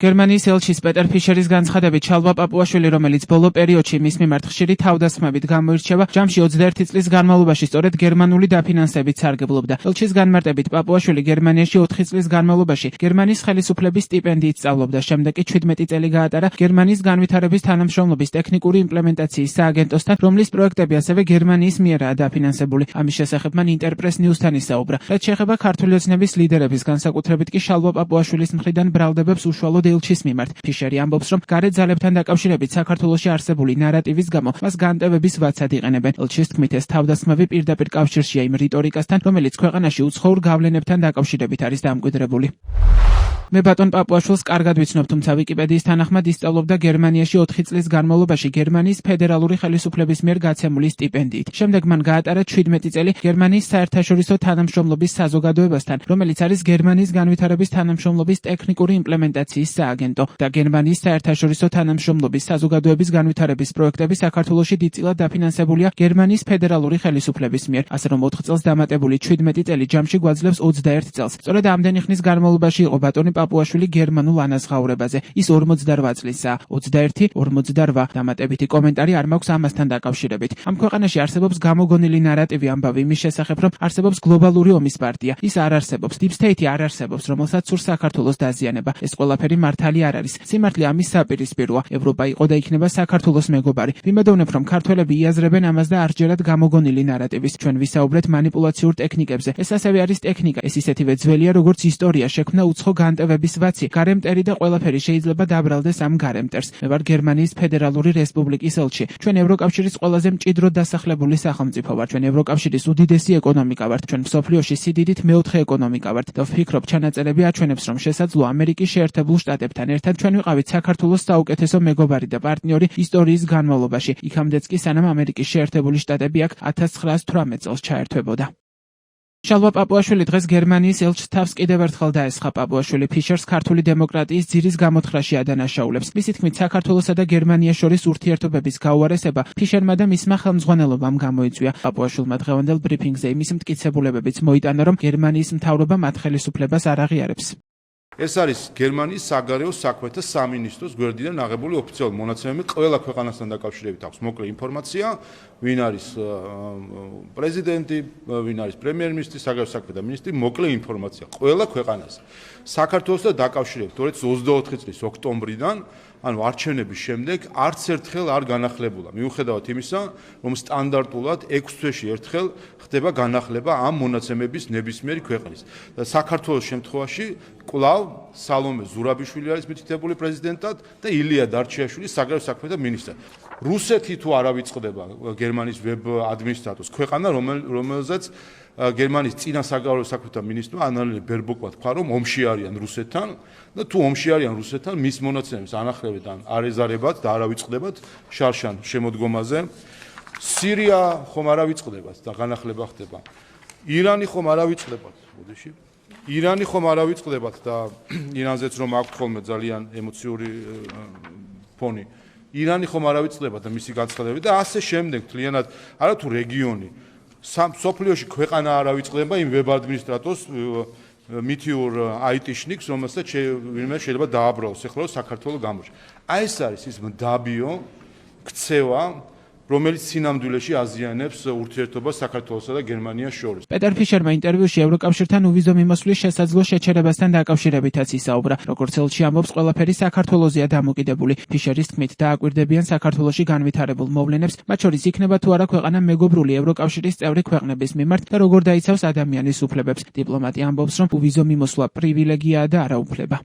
გერმანიის ელჩის პეტერ ფიშერის განცხადებით, შალვა პაპუაშვილი, რომელიც ბოლო პერიოდში მის მიმართ ხშირი თავდასხმებით გამოირჩევა, ჯამში 21 წლის განმავლობაში სწორედ გერმანული დაფინანსებით სარგებლობდა. ელჩის განმარტებით, პაპუაშვილი გერმანიაში 4 წლის განმავლობაში გერმანიის ხელისუფლების სტიპენდიით სწავლობდა, შემდეგ კი 17 წელი გაატარა გერმანიის განვითარების თანამშრომლობის ტექნიკური იმპლემენტაციის სააგენტოსთან, რომლის პროექტები ასევე გერმანიის მიერაა დაფინანსებული. ამის შესახებ მან ინტერპრეს ნიუსთან ისაუბრა. რაც შეეხება ქართული ოცნების ლიდერების, განსაკუთრებით კი შალვა პაპუაშვილის მხრიდან ბრალდებებს უშუალოდ ელჩის მიმართ. ფიშერი ამბობს, რომ გარეთ ძალებთან დაკავშირებით საქართველოში არსებული ნარატივის გამო მას განტევების ვაცად იყენებენ. ელჩის თქმით, ეს თავდასხმები პირდაპირ კავშირშია იმ რიტორიკასთან, რომელიც ქვეყანაში უცხოურ გავლენებთან დაკავშირებით არის დამკვიდრებული. მე ბატონ პაპუაშვილს კარგად ვიცნობ, თუმცა ვიკიპედიის თანახმად ისწავლობდა გერმანიაში 4 წლის განმავლობაში გერმანიის ფედერალური ხელისუფლების მიერ გაცემული სტიპენდიით. შემდეგ მან გაატარა 17 წელი გერმანიის საერთაშორისო თანამშრომლობის საზოგადოებასთან, რომელიც არის გერმანიის განვითარების თანამშრომლობის ტექნიკური იმპლემენტაციის სააგენტო და გერმანიის საერთაშორისო თანამშრომლობის საზოგადოების განვითარების პროექტები საქართველოში დიდწილად დაფინანსებულია გერმანიის ფედერალური ხელისუფლების მიერ, ასე რომ 4 წელს დამატებული 17 წელი ჯამში გვაძლევს 21 წელს. სწორედ ამდენი ხნის განმავლობაში იყო ბატონი პაპუაშვილი გერმანულ ანაზღაურებაზე. ის 48 წლისაა. 21-48 დამატებითი კომენტარი არ მაქვს ამასთან დაკავშირებით. ამ ქვეყანაში არსებობს გამოგონილი ნარატივი ამბავი იმის შესახებ, რომ არსებობს გლობალური ომის პარტია. ის არ არსებობს. Deep State არ არსებობს, რომელსაც სურს საქართველოს დაზიანება. ეს ყველაფერი მართალი არ არის. სიმართლე ამის საპირისპიროა. ევროპა იყო და იქნება საქართველოს მეგობარი. ვიმედოვნებ, რომ ქართველები იაზრებენ ამას და არჯერად გამოგონილი ნარატივის. ჩვენ ვისაუბრეთ манипуляციურ ტექნიკებზე. ეს ასევე არის ტექნიკა. ეს ისეთივე ძველია, როგორც ისტორია. შექმნა უცხო განტევების ვაცი. გარემტერი და ყველაფერი შეიძლება დაბრალდეს ამ გარემტერს. მე ვარ გერმანიის ფედერალური რესპუბლიკის ელჩი. ჩვენ ევროკავშირის ყველაზე მჭიდროდ დასახლებული სახელმწიფო ვართ. ჩვენ ევროკავშირის უდიდესი ეკონომიკა ვართ. ჩვენ მსოფლიოში სიდიდით მეოთხე ეკონომიკა ვართ. და ვფიქრობ, ჩანაწერები აჩვენებს, რომ შესაძლოა ამერიკის შეერთებულ შტატებთან ერთად ჩვენ ვიყავით საქართველოს საუკეთესო მეგობარი და პარტნიორი ისტორიის განმავლობაში. იქამდეც კი სანამ ამერიკის შეერთებული შტატები აქ 1918 წელს ჩაერთვებოდა. შალვა პაპუაშვილი დღეს გერმანიის ელჩს თავს კიდევ ერთხელ დაესხა. პაპუაშვილი ფიშერს ქართული დემოკრატიის ძირის გამოთხრაში ადანაშაულებს. მისი თქმით, საქართველოსა და გერმანიას შორის ურთიერთობების გაუარესება ფიშერმა და მისმა ხელმძღვანელობამ გამოიწვია. პაპუაშვილმა დღევანდელ ბრიფინგზე იმის მტკიცებულებებიც მოიტანა, რომ გერმანიის მთავრობა მათ ხელისუფლებას არ აღიარებს. ეს არის გერმანიის საგარეო საქმეთა სამინისტროს გვერდიდან აღებული ოფიციალური მონაცემები. ყველა ქვეყანასთან დაკავშირებით აქვს მოკლე ინფორმაცია, ვინ არის პრეზიდენტი, ვინ არის პრემიერ-მინისტრი, საგარეო საქმეთა მინისტრი, მოკლე ინფორმაცია ყველა ქვეყანას. საქართველოსთან დაკავშირებით 2024 წლის ოქტომბრიდან, ანუ არჩევნების შემდეგ არც ერთხელ არ განახლებულა. მიუხედავად იმისა, რომ სტანდარტულად 6 თვეში ერთხელ ხდება განახლება ამ მონაცემების ნებისმიერი ქვეყნის. და საქართველოს შემთხვევაში კვლავ სალომე ზურაბიშვილი არის მითითებული პრეზიდენტად და ილია დარჩიაშვილი საგარეო საქმეთა მინისტრად. რუსეთი თუ არ ავიწყდება გერმანიის ვებ ადმინისტრატორს, ქვეყანა რომელზეც გერმანიის წინა საგარეო საქმეთა მინისტრმა ანალე ბერბოკმა თქვა, რომ ომში არიან რუსეთთან და თუ ომში არიან რუსეთთან, მის მონაცემებს ანახლებენ ან არ ეზარებათ და არ ავიწყდებათ შარშან შემოდგომაზე. სირია ხომ არ ავიწყდებათ და განახლება ხდება. ირანი ხომ არ ავიწყდებათ, მოდეში. ირანი ხომ არ ავიწყდებათ და ირანზეც რომ აქვს ხოლმე ძალიან ემოციური ფონი. ირანი ხომ არ ავიწყდებათ და მისი განცხადებები და ასე შემდეგ თლიანად არა თუ რეგიონი სოფლიოში ქვეყანა არ ავიწყდება იმ ვებ ადმინისტრატორს მითიურ IT-შნიკს, რომელსაც ვინმე შეიძლება დააბრალოს ეხლა საქართველოს გამოჩ. აი ეს არის ის მდაბიო ქცევა, რომელიც სინამდვილეში აზიანებს ურთიერთობას საქართველოსა და გერმანიას შორის. პეტერ ფიშერმა ინტერვიუში ევროკავშირთან უვიზო მიმოსვლის შესაძლო შეჩერებასთან დაკავშირებითაც ისაუბრა. როგორც ელჩი ამბობს, ყველაფერი საქართველოსია დამოკიდებული. ფიშერის თქმით, დააკვირდებიან საქართველოში განვითარებულ მოვლენებს, მათ შორის იქნება თუ არა ქვეყანა მეგობრული ევროკავშირის წევრი ქვეყნების მიმართ და როგორ დაიცავს ადამიანის უფლებებს. დიპლომატი ამბობს, რომ უვიზო მიმოსვლა პრივილეგიაა და არა უფლება.